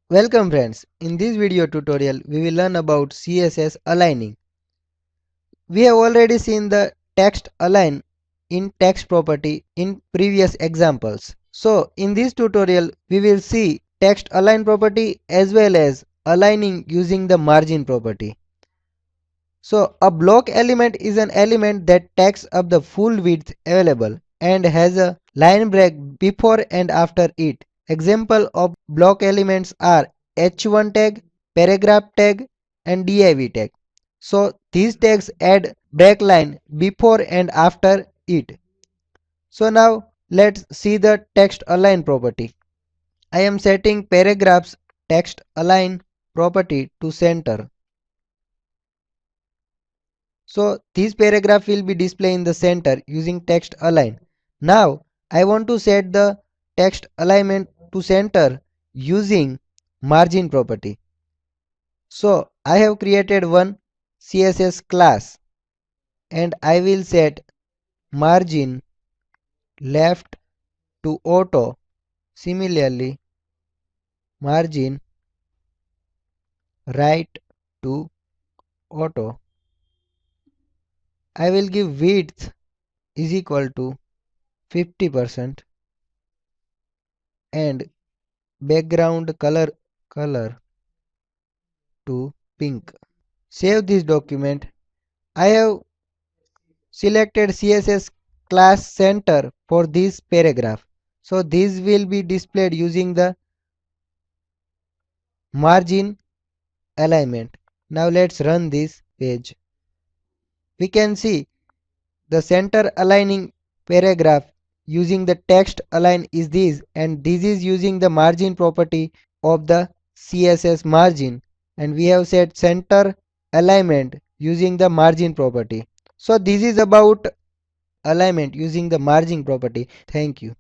Welcome friends, in this video tutorial we will learn about CSS aligning. We have already seen the text align in text property in previous examples. So in this tutorial we will see text align property as well as aligning using the margin property. So a block element is an element that takes up the full width available and has a line break before and after it. Example of block elements are h1 tag, paragraph tag and div tag. So these tags add break line before and after it. So now let's see the text align property. I am setting paragraphs text align property to center. So this paragraph will be displayed in the center using text align. Now I want to set the text alignment to center using margin property. So I have created one CSS class and I will set margin left to auto. Similarly margin right to auto. I will give width is equal to 50% and background color to pink. Save this document. I have selected CSS class center for this paragraph. So this will be displayed using the margin alignment. Now let's run this page. We can see the center aligning paragraph using the text align is this, and this is using the margin property of the CSS margin, and we have set center alignment using the margin property. So this is about alignment using the margin property. Thank you.